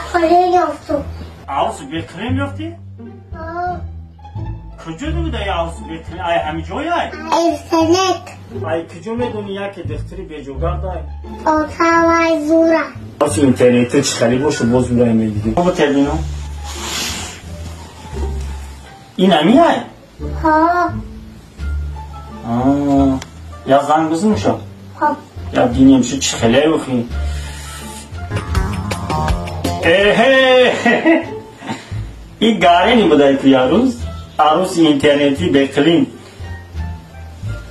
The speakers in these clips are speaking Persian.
بخوری یافتم. عروس بکرین یافتی؟ کجا دو دایی عروس بکرین؟ ای همی جایی ای؟ اینترنت. ای کجا میدونی یکی دختری بیجوگر دایی؟ آتاوای زورا. باش اینترنت چه خیلی باشه باز برای میدیدیم. بابا تلوینو؟ این همی ای؟ ها. یا زنگ بزن میشه؟ ها. یا دینی میشه چه خیلی بخی؟ این گاره نی بودایی که عروس اینترنتی بکلین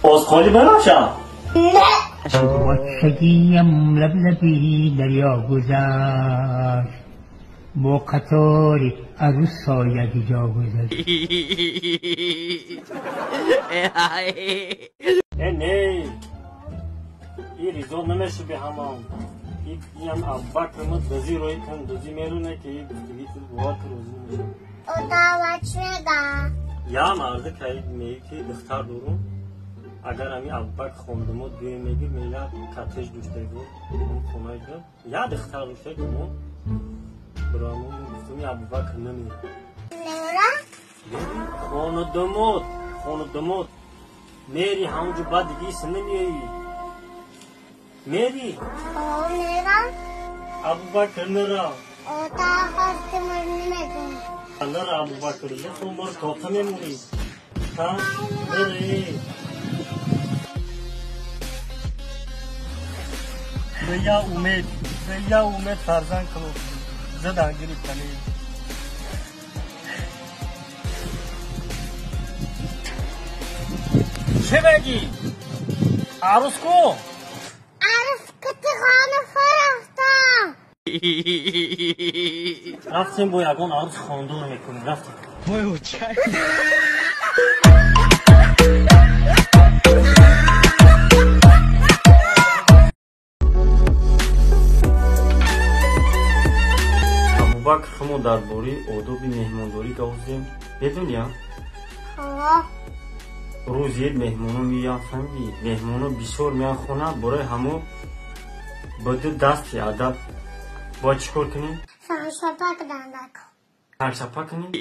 از خالی براشه؟ نه. شدیم لبلبی دریا گذشت با قطاری عروس سایه جا گذشت. نه این ریزو نمیشه به همان این هم اببکر مد دزی روی کن دزی میرونه که این دیگه وات روزی میشه آتاوای چرگا. یا مرده که میگه که دختر دورون اگر همی اببکر خوندم و دوی میگه میلا کتش دوشته بود اون خونای دم یا دختر دوشته کنم برامون گفتمی اببکر نمیره نورا؟ خاندموت میری همونجا بعد دیگه سن نمیایی میری نورا؟ ابوبکر نرا آتا خواست من نمیدون. نرا ابوبکر تو مر توتا میمونی ها میری بیا امید فرزن کنو زدن گیری کنی چه بگی؟ عروس کو؟ عروس کتی خانه فرستم. رفتیم با یگان عروس خاندون میکنیم رفتیم ابوبکر خمو درباره آداب مهمانداری گفتیم بدونی ها. روز یک مهمونو میان فهمیدی مهمونو بسیار میان خونه برای همو بدو دستی ادب با چیکار کنیم سرشپک دندک. سرشپا کنیم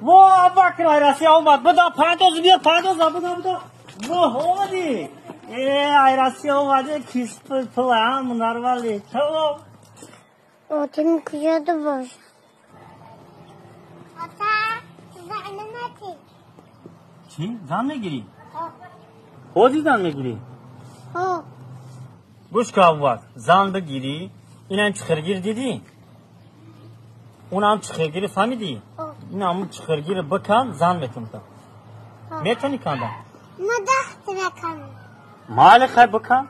وا ابوبکر ایراسی اومد بدا پرداز بیا پرداز بدا وا اومدی ایراسی اومده کیس تو هم نروالی تو آتیم کجا دو باش. آتا زن نتی. چی؟ زن میگیری؟ خودی زن میگیری؟ ها. گوش که ابوبکر زن بگیری این هم چخرگیر دیدی؟ اون هم چخرگیر فهمیدی؟ این هم چخرگیر بکن زن میتونی میتونی کندن؟ ما دخت بکنم. مال خیلی بکن؟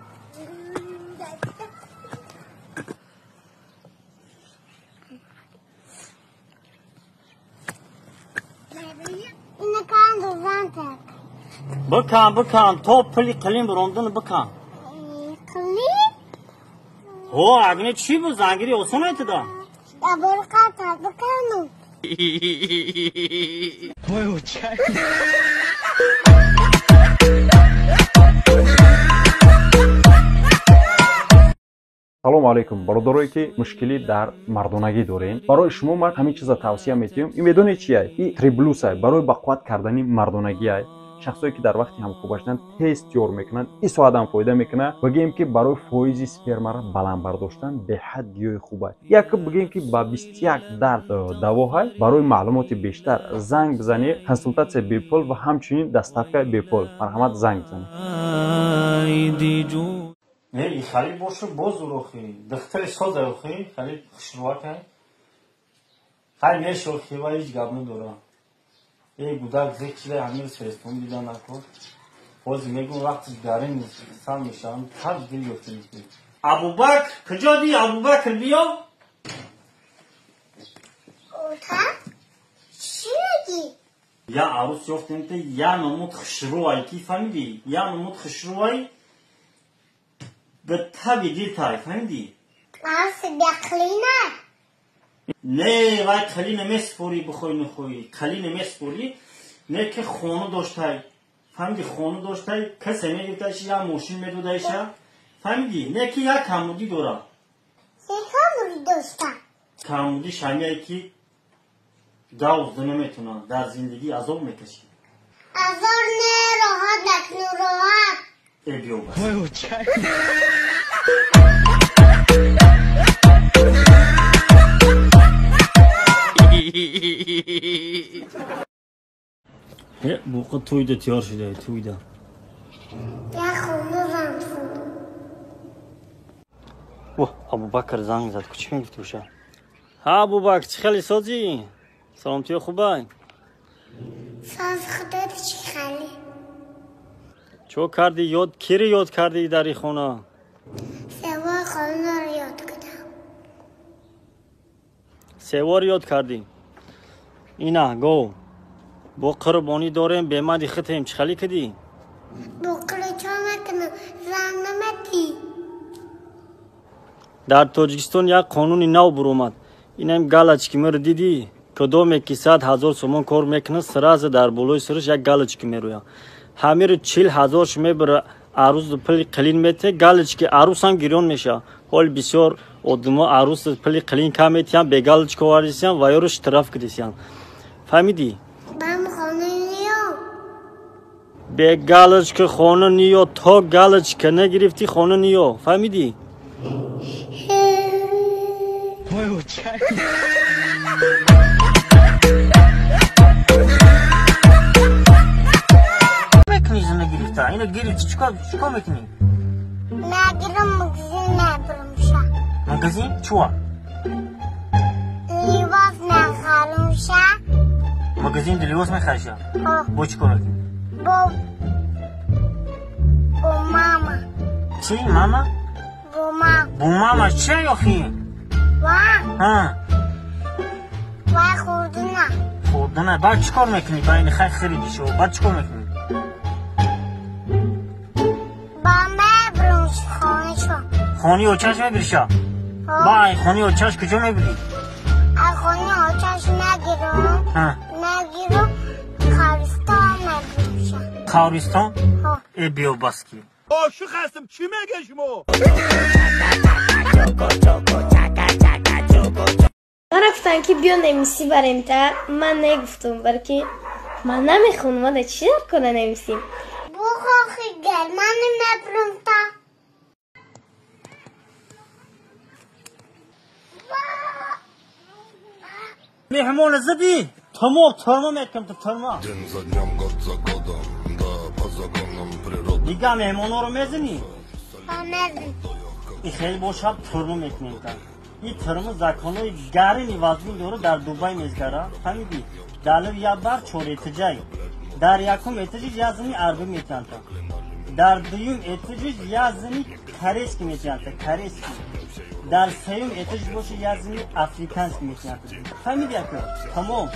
اینه کن دو زن تک. بکن تو پلی قلیم براندن بکن قلیم؟ هو اگه چی بود زنگیری اصلا ایتدا؟ دبور قطع بکنم. салом алейкум бародарое ки мушкилӣ дар мардонагӣ дорем барои шумо ман ҳамин чиза тавсия метиҳам ин медоне чие ин триблус ай барои ба қувват кардани мардонагӣ ай шахсое ки дар вақти ҳамхӯбашидан тез тиёр мекунанд ин соатам фоида мекунад бигӯем ки барои фоизи спермаро баланд бардоштан беҳад гиёҳи хуб аст як бигӯем ки ба 21 дард даво ай барои маълумоти бештар занг бизанед консултатсия бепул ва ҳамчунин доставкаи бепул марҳамат занг бизанед نه خیلی باشه باز روخی دختر ساز روخی خیلی خوشروات های خیلی میشوخی و هیچ گپ نداره ای بودک زیچله همین سرستون دیدن نکن باز میگم وقتی دارین سال میشن تب دل یفته میکنی ابوبکر کجا دی ابوبکر بیا اوتا چی میگی؟ یا عروس یفته میکنی یا نمود خوشروای کی فهمیدی یا نمود خوشروای به تبی دیر تای فهمیدی عروس بخلینه نه وای کلی نمیسپوری بخوی نخوی کلی نمیسپوری نه که خونه داشتای فهمیدی خونه داشتای کسی میگفتایش یا موشین میدودایش فهمیدی؟ نکی یک کمودی دورا یکم داشتم کمودی شمیایی که گاوز نمیتونه در زندگی عذاب میکشی ازار نه راحت نکنو راحت ای بیو بس بوقت تویده تیار شده تویده یک خونه زن فود اوه ابو بکر زنگ زد کچی میگفتی بشه ها ابو بکر چی خیلی سازی؟ سلامتی خوبه؟ ساز خودت چی خالی چو کردی یاد کیری یاد کردی در این خونه؟ سوار خانه رو یاد کردم سوار یاد کردی اینا گو با قربانی داریم به من دیختیم چی خیلی کردی؟ بقره چا مکنم زن نمتی در تاجیکستان یک قانونی نو برومد اینم галочки میره دیدی کدوم که 100,000 سومون کار میکنه سراز در بالای سرش یک галочки میروه همه رو 40,000 میبره عروس پلی قلین میته галочки عروس هم گیرون میشه حال بسیار آدما عروس پلی قلین کم میتیان به галочки واریسیان و یارو اشتراف کردیسیان فهمیدی بم خانه نیا به галочки خانه نیا تا галочки نگرفتی خانه نیا فهمیدی میکنی زنه گرفته اینو گرفتی چیکار میکنی نگیرم مگزین نبرمشه مگزین چوا لیواز نخرمشه مگزین دلیواس میخرشه آه با چیکار میکنی با ماما چی ماما با ماما چی آخی ها و خوردنه خوردنه بعد چیکار میکنی با این خریدی شو بعد چیکار میکنی با مبرمش خانه شو خونی اوچش میبریشه با خونی اوچش کجا میبری خانه آچش نگیرم کارستان نبرمشه کارستان ای بیو بسکی عاشق هستم چی میگه شما رفتن که بیا نمیسی بریم تا من نگفتم برکه من نمیخونم ماده چی در کنه نمیسیم بخواهی گل من نبرم تا مهمون زدی ترمو میکنم تو ترمو دیگه مهمون رو میزنی نزن این خیلی باشد ترمو میکنیم تا این ترمو زکانوی گرمی وزنی داره در دوبای میزگره فهمیدی دلو یا بر چور اتجای در یکم اتجای یزنی عربی میکنم تا در دویم اتجای یزنی کریسکی میکنم تا کریسکی در سیوم اتجای باشه یزنی افریکانسکی میکنم تا فهمیدی اکر تمام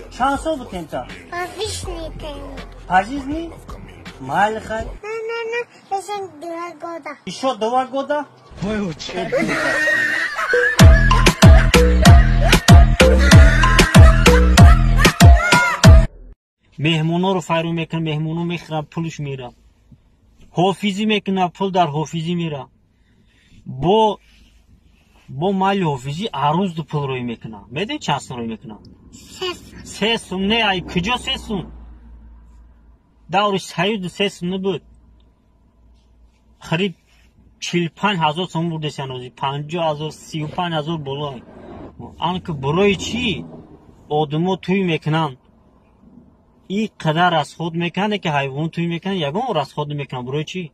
چند سال بودیم تا پاکیش نیتیم پاجیز نی مایل خیلی نه بسن دوار گودا ایشو دوار گودا مهمونا رو فرو میکن مهمونا میخرن پولش میره حافظی میکنه پول در حافظی میره با مال حافظی عروض دو پول روی میکنه میده چند سون روی میکنه 3 سون نه ای کجا 3 سون دورش سایود 3 سون نبود خرید 45,000 سوم بوده سنوزی 50,000 35,000 بالای آنکه برای چی آدمو توی میکنن این قدر از خود میکنه که حیوان توی میکنه یگان از خود میکنه برای چی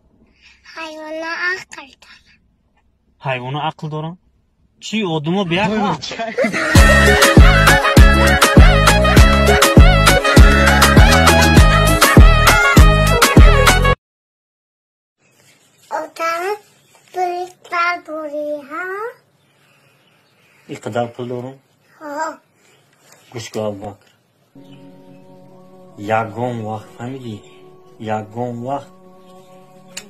حیوانا عقل دارن حیوان عقل دارن چی آدمو بیعقل اتاق بریتر بوری ها این قدر پول دارم گوش که ابوبکر یگان وقت فهمیدی یگان وقت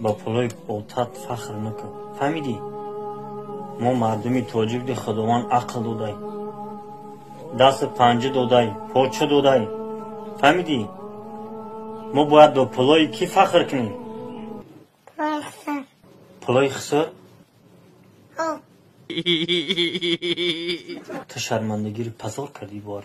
با پولای اوتات فخر نکن فهمیدی ما مردمی تاجیک دی خداوند عقل دادای دست پنجه دادای پاچه دادای فهمیدی ما باید با پولای کی فخر کنیم پلای خسر ها تو شرمندگی رو پسار کردی بار.